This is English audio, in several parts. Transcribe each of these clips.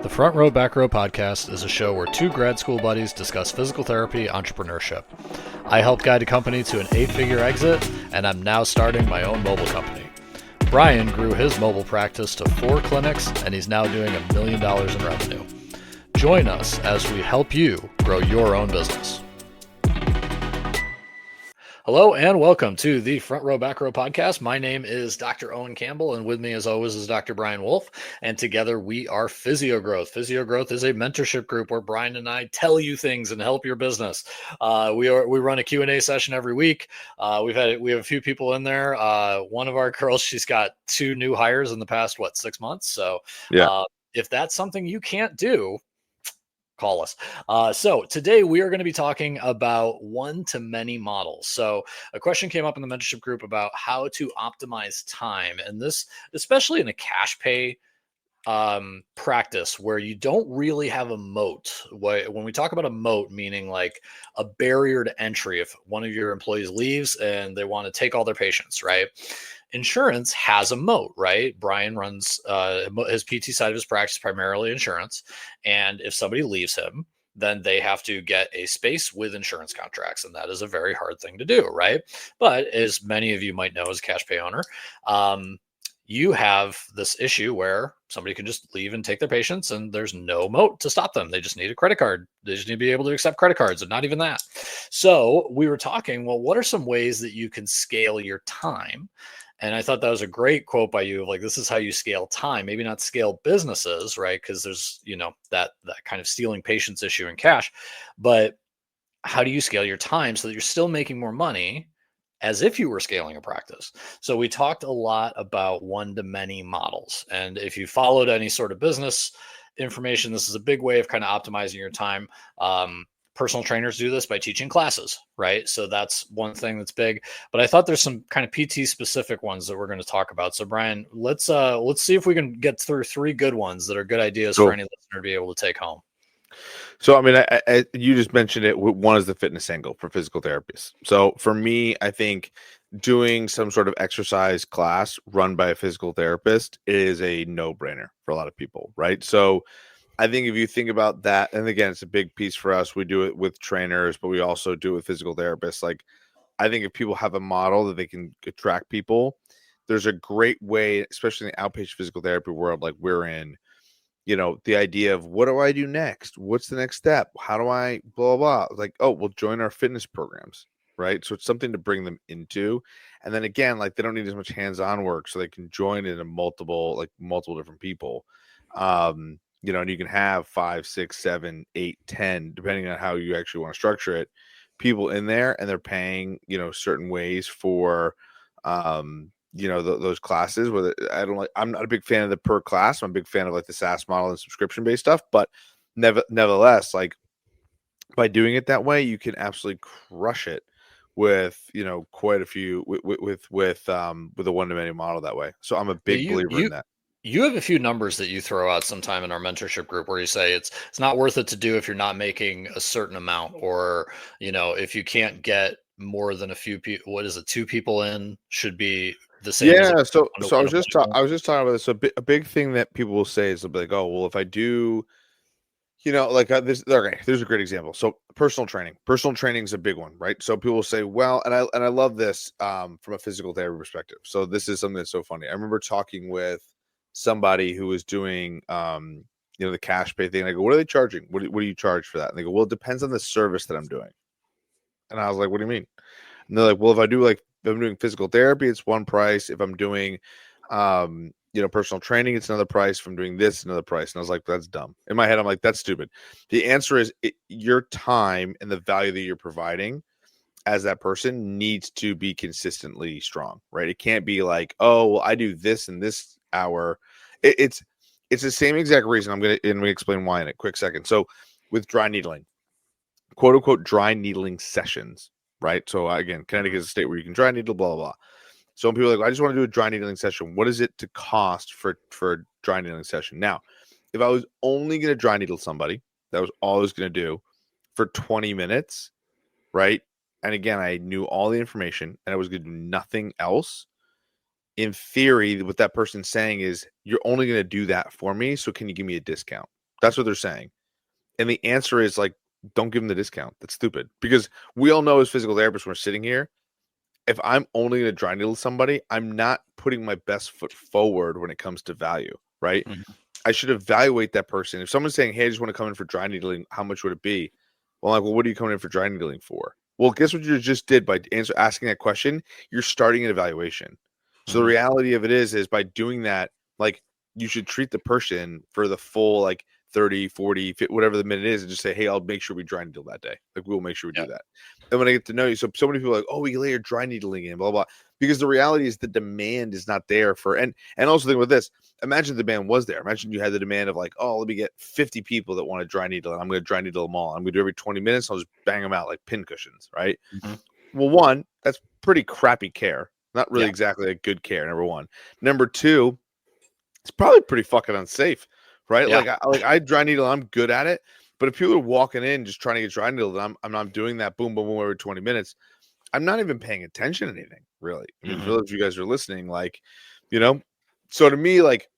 The Front Row Back Row podcast is a show where two grad school buddies discuss physical therapy entrepreneurship. I helped guide a company to an 8-figure exit, and I'm now starting my own mobile company. Brian grew his mobile practice to 4 clinics, and he's now doing $1 million in revenue. Join us as we help you grow your own business. Hello and welcome to the Front Row Back Row podcast. My name is Dr. Owen Campbell, and with me as always is Dr. Brian Wolf, and together we are Physio Growth. Physio Growth is a mentorship group where Brian and I tell you things and help your business. We run a Q&A session every week. We have a few people in there. One of our girls, she's got 2 new hires in the past 6 months. So if that's something you can't do, call us. So today we are going to be talking about one-to-many models. So a question came up in the mentorship group about how to optimize time, and this, especially in a cash pay practice where you don't really have a moat. When we talk about a moat, meaning like a barrier to entry, if one of your employees leaves and they want to take all their patients, right? Insurance has a moat, right? Brian runs his PT side of his practice primarily insurance. And if somebody leaves him, then they have to get a space with insurance contracts. And that is a very hard thing to do, right? But as many of you might know as a cash pay owner, you have this issue where somebody can just leave and take their patients and there's no moat to stop them. They just need a credit card. They just need to be able to accept credit cards, and not even that. So we were talking, well, what are some ways that you can scale your time? And I thought that was a great quote by you of like, this is how you scale time, maybe not scale businesses, right? Because there's, that kind of stealing patients issue in cash, but how do you scale your time so that you're still making more money as if you were scaling a practice? So we talked a lot about one-to-many models. And if you followed any sort of business information, this is a big way of kind of optimizing your time. Personal trainers do this by teaching classes, right? So that's one thing that's big. But I thought there's some kind of PT specific ones that we're going to talk about. So Brian, let's see if we can get through 3 good ones that are good ideas for any listener to be able to take home. So, I mean, you just mentioned it. One is the fitness angle for physical therapists. So for me, I think doing some sort of exercise class run by a physical therapist is a no-brainer for a lot of people, right? So I think if you think about that, and again, it's a big piece for us. We do it with trainers, but we also do it with physical therapists. Like, I think if people have a model that they can attract people, there's a great way, especially in the outpatient physical therapy world like we're in, the idea of what do I do next? What's the next step? How do I blah, blah, blah. Like, oh, we'll join our fitness programs, right? So it's something to bring them into. And then again, like they don't need as much hands-on work, so they can join in multiple different people. And you can have 5, 6, 7, 8, 10, depending on how you actually want to structure it, people in there, and they're paying, certain ways for, those classes. Whether I'm not a big fan of the per class. I'm a big fan of like the SaaS model and subscription-based stuff, but nevertheless, like by doing it that way, you can absolutely crush it with, quite a few with a one-to-many model that way. So I'm a big believer in that. You have a few numbers that you throw out sometime in our mentorship group where you say it's not worth it to do if you're not making a certain amount, or, if you can't get more than a few people, 2 people in should be the same. Yeah. So I was just talking about this. So a big thing that people will say is they'll be like, oh, well, if I do, this, okay, there's a great example. So personal training is a big one, right? So people will say, well, and I love this from a physical therapy perspective. So this is something that's so funny. I remember talking with somebody who was doing, the cash pay thing. And I go, what are they charging? What do you charge for that? And they go, well, it depends on the service that I'm doing. And I was like, what do you mean? And they're like, well, if I'm doing physical therapy, it's one price. If I'm doing, personal training, it's another price. If I'm doing this, another price. And I was like, that's dumb. In my head, I'm like, that's stupid. The answer is your time and the value that you're providing as that person needs to be consistently strong, right? It can't be like, oh, well, I do this in this hour. It's the same exact reason. I'm going to explain why in a quick second. So with dry needling, quote unquote, dry needling sessions, right? So again, Connecticut is a state where you can dry needle, blah, blah, blah. So when people are like, I just want to do a dry needling session, what is it to cost for a dry needling session? Now, if I was only going to dry needle somebody, that was all I was going to do for 20 minutes, right? And again, I knew all the information and I was going to do nothing else. In theory, what that person's saying is, you're only going to do that for me, so can you give me a discount? That's what they're saying. And the answer is like, don't give them the discount. That's stupid. Because we all know as physical therapists, when we're sitting here, if I'm only going to dry needle somebody, I'm not putting my best foot forward when it comes to value, right? Mhm. I should evaluate that person. If someone's saying, hey, I just want to come in for dry needling, how much would it be? Well, I'm like, well, what are you coming in for dry needling for? Well, guess what you just did by asking that question? You're starting an evaluation. So the Mhm. reality of it is by doing that, like, you should treat the person for the full, like, 30, 40, 50, whatever the minute is, and just say, hey, I'll make sure we dry needle that day. Like, we'll make sure we Yeah. do that. And when I get to know you, so many people are like, oh, we lay your dry needling in, blah, blah, because the reality is the demand is not there for, and also think with this, imagine the demand was there. Imagine you had the demand of like, oh, let me get 50 people that want to dry needle, and I'm going to dry needle them all. I'm going to do every 20 minutes. I'll just bang them out like pin cushions, right? Mhm. Well, one, that's pretty crappy care. Not really Yeah. exactly a good care. Number one. Number two, it's probably pretty fucking unsafe, right? Yeah. I dry needle, I'm good at it. But if people are walking in just trying to get dry needled, and I'm not doing that boom, boom, boom every 20 minutes, I'm not even paying attention to anything, really. I mean, for Mhm. those of you guys who are listening, like, you know, so to me, like,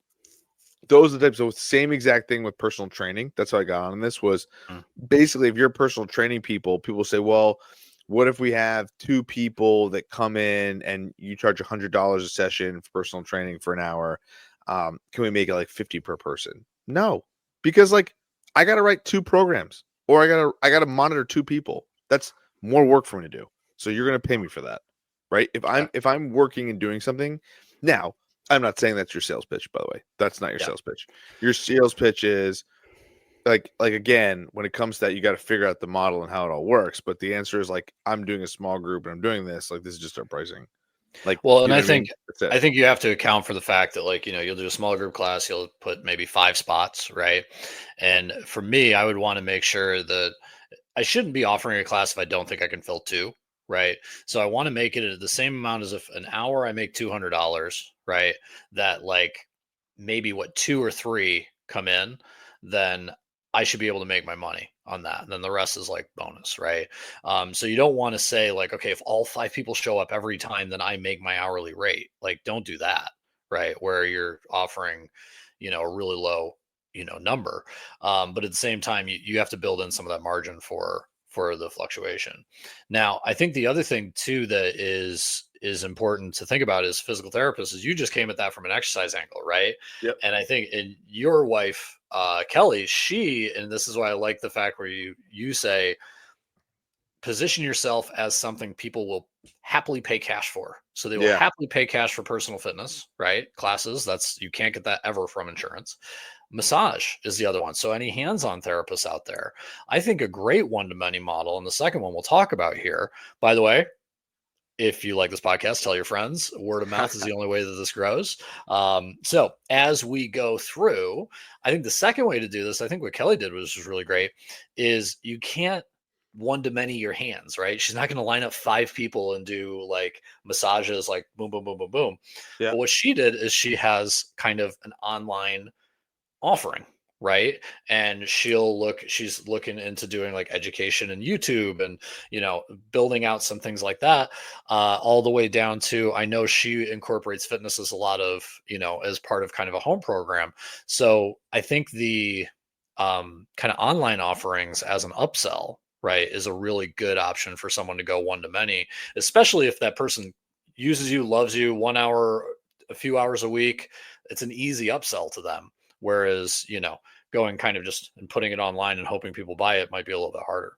those are the types of same exact thing with personal training. That's how I got on this was Mhm. basically if you're personal training people say, well, what if we have two people that come in and you charge $100 a session for personal training for an hour? Can we make it like 50 per person? No, because like I got to write two programs or I got to monitor two people. That's more work for me to do. So you're going to pay me for that, right? Okay. If I'm working and doing something now, I'm not saying that's your sales pitch, by the way. That's not your Yeah. sales pitch. Your sales pitch is like again, when it comes to that, you got to figure out the model and how it all works. But the answer is like, I'm doing a small group and I'm doing this. Like, this is just our pricing. Like, Well, you and know I what I think mean? That's it. I think you have to account for the fact that, like, you'll do a small group class, you'll put maybe 5 spots, right? And for me, I would want to make sure that I shouldn't be offering a class if I don't think I can fill two, right? So I want to make it the same amount as if an hour I make $200, right? That, like, maybe what, two or three come in, then I should be able to make my money on that. And then the rest is like bonus, right? So you don't want to say like, okay, if all 5 people show up every time, then I make my hourly rate. Like, don't do that, right? Where you're offering, a really low, number. But at the same time, you have to build in some of that margin for the fluctuation. Now, I think the other thing too that is important to think about as physical therapists is you just came at that from an exercise angle, right? Yep. And I think in your wife, Kelly, and this is why I like the fact where you say position yourself as something people will happily pay cash for. So they will Yeah. happily pay cash for personal fitness, right? Classes. That's You can't get that ever from insurance. Massage is the other one. So any hands-on therapists out there, I think a great one-to-many model, and the second one we'll talk about here. By the way, if you like this podcast, tell your friends. Word of mouth is the only way that this grows. So as we go through, I think the second way to do this, I think what Kelly did was really great, is you can't one to many your hands, right? She's not going to line up 5 people and do like massages, like boom, boom, boom, boom, boom. Yeah. But what she did is she has kind of an online offering, right? And she's looking into doing like education and YouTube and, building out some things like that, all the way down to, I know she incorporates fitness as a lot of, as part of kind of a home program. So I think the kind of online offerings as an upsell, right, is a really good option for someone to go one to many, especially if that person uses you, loves you, 1 hour, a few hours a week. It's an easy upsell to them. Whereas, going kind of just and putting it online and hoping people buy it might be a little bit harder.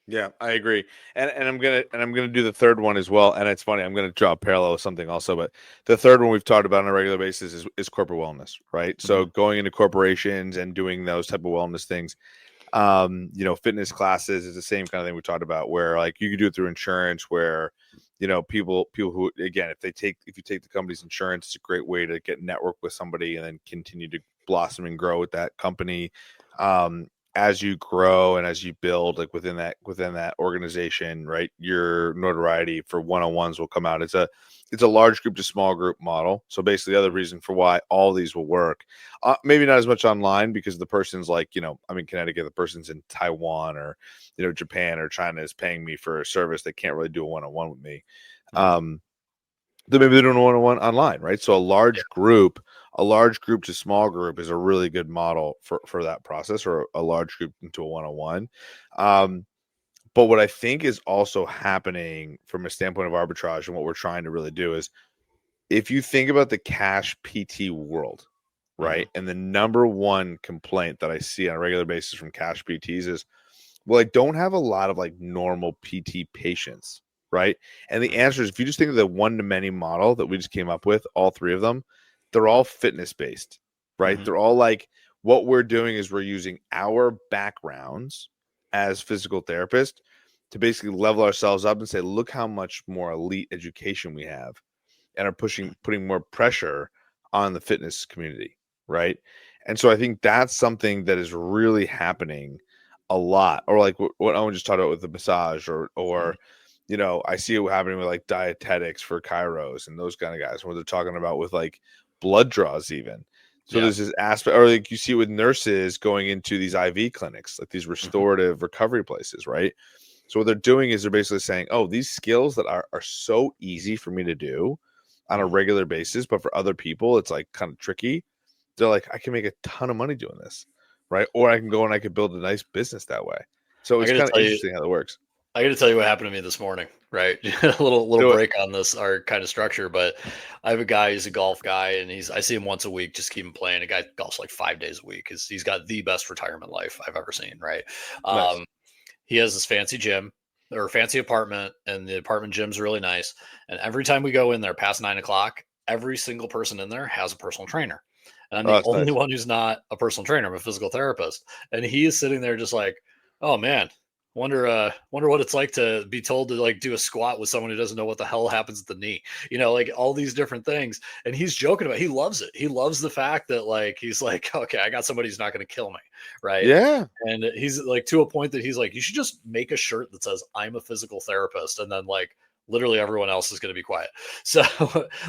Yeah, I agree. And I'm gonna do the third one as well. And it's funny, I'm gonna draw a parallel with something also, but the third one we've talked about on a regular basis is corporate wellness, right? So Mhm. going into corporations and doing those type of wellness things. Fitness classes is the same kind of thing we talked about, where like you can do it through insurance, where people who, again, if you take the company's insurance, it's a great way to get network with somebody and then continue to blossom and grow with that company. As you grow and as you build like within that organization, right, your notoriety for one-on-ones will come out. It's a large group to small group model. So basically the other reason for why all these will work, maybe not as much online, because the person's like, I'm in Connecticut, the person's in Taiwan or Japan or China is paying me for a service. They can't really do a one-on-one with me. Mhm. Then maybe they're doing a one-on-one online, right? So a large group a large group to small group is a really good model for that process, or a large group into a one-on-one. But what I think is also happening from a standpoint of arbitrage, and what we're trying to really do, is if you think about the cash PT world, right? And the number one complaint that I see on a regular basis from cash PTs is, well, I don't have a lot of like normal PT patients, right? And the answer is, if you just think of the one-to-many model that we just came up with, all three of them, they're all fitness based, right? They're all like, what we're doing is we're using our backgrounds as physical therapists to basically level ourselves up and say, look how much more elite education we have, and are putting more pressure on the fitness community, right? And so I think that's something that is really happening a lot. Or like what Owen just talked about with the massage, or you know, I see it happening with like dietetics for chiros and those kind of guys, where they're talking about with like blood draws even. So there's this aspect, or like you see with nurses going into these IV clinics, like these restorative recovery places, right? So what they're doing is they're basically saying, oh, these skills that are so easy for me to do on a regular basis, but for other people, it's like kind of tricky. They're like, I can make a ton of money doing this, right? Or I can go and I could build a nice business that way. So it's kind of interesting how that works. I got to tell you what happened to me this morning, right? a little break on this, our kind of structure, but I have a guy, he's a golf guy, and I see him once a week, just keep him playing. A guy golfs like 5 days a week. He's got the best retirement life I've ever seen, right? Nice. He has this fancy gym or fancy apartment, and the apartment gym's really nice. And every time we go in there past 9:00, every single person in there has a personal trainer. And I'm the only one who's not a personal trainer. I'm a physical therapist. And he is sitting there just like, oh man, wonder what it's like to be told to like do a squat with someone who doesn't know what the hell happens at the knee, like all these different things. And he's joking about, he loves it. He loves the fact that like, he's like, okay, I got somebody who's not going to kill me. Right. Yeah. And he's like, to a point that he's like, you should just make a shirt that says I'm a physical therapist. And then like, literally everyone else is going to be quiet. So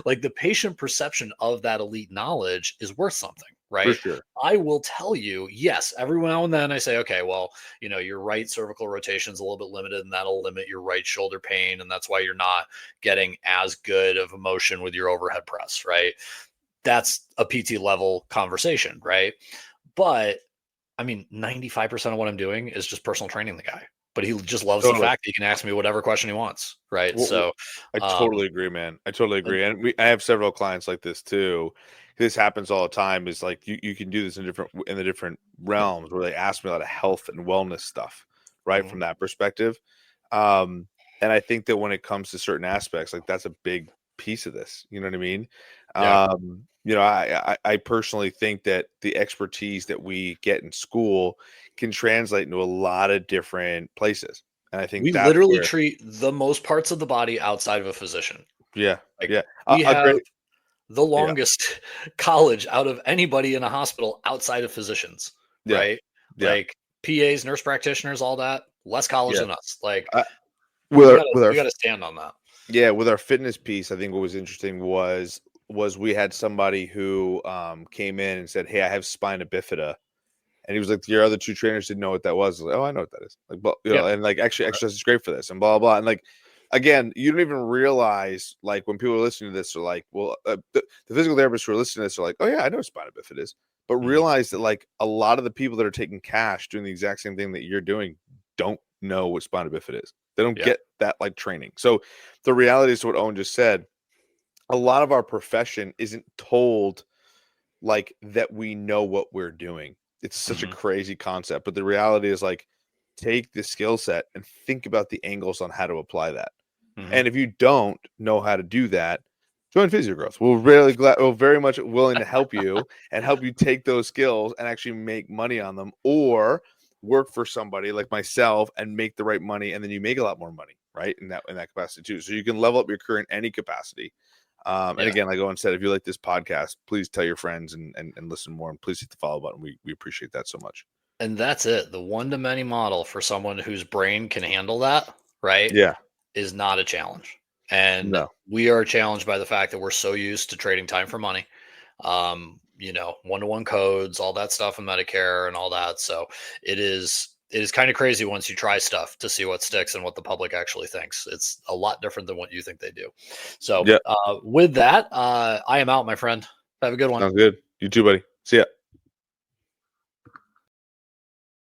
like the patient perception of that elite knowledge is worth something, right? For sure. I will tell you, yes, every now and then I say, okay, well, your right cervical rotation is a little bit limited, and that'll limit your right shoulder pain. And that's why you're not getting as good of emotion with your overhead press, right? That's a PT level conversation, right? But I mean, 95% of what I'm doing is just personal training the guy. But he just loves the fact that he can ask me whatever question he wants, right? Well, so I totally agree, man. I totally agree. And I have several clients like this too. This happens all the time. Is like you can do this in the different realms, where they ask me a lot of health and wellness stuff, right? From that perspective. And I think that when it comes to certain aspects, like that's a big piece of this. You know what I mean? Yeah. I personally think that the expertise that we get in school can translate into a lot of different places. And I think we literally treat the most parts of the body outside of a physician. Yeah. Like, yeah. We have the longest college out of anybody in a hospital outside of physicians, right? Yeah. Like PAs, nurse practitioners, all that, less college than us. Like we got to stand on that. Yeah. With our fitness piece, I think what was interesting was we had somebody who came in and said, hey, I have spina bifida. And he was like, your other two trainers didn't know what that was. I was like, oh, I know what that is. Like, but and like actually exercise is great for this and blah, blah. And like, again, you don't even realize, like, when people are listening to this are like, well, the physical therapists who are listening to this are like, oh yeah, I know what spina bifida is. But realize that like a lot of the people that are taking cash doing the exact same thing that you're doing don't know what spina bifida is. They don't get that like training. So the reality is what Owen just said. A lot of our profession isn't told like that we know what we're doing. It's such a crazy concept, but the reality is like, take the skill set and think about the angles on how to apply that. And if you don't know how to do that, join PhysioGrowth. We're very much willing to help you and help you take those skills and actually make money on them, or work for somebody like myself and make the right money. And then you make a lot more money, right? In that capacity too. So you can level up your career in any capacity. And again, like Owen said, if you like this podcast, please tell your friends and listen more, and please hit the follow button. We appreciate that so much. And that's it. The one-to-many model for someone whose brain can handle that, right? Yeah. Is not a challenge. And we are challenged by the fact that we're so used to trading time for money. One-to-one codes, all that stuff in Medicare and all that. So it is kind of crazy once you try stuff to see what sticks and what the public actually thinks. It's a lot different than what you think they do. So with that, I am out, my friend. Have a good one. Sounds good. You too, buddy. See ya.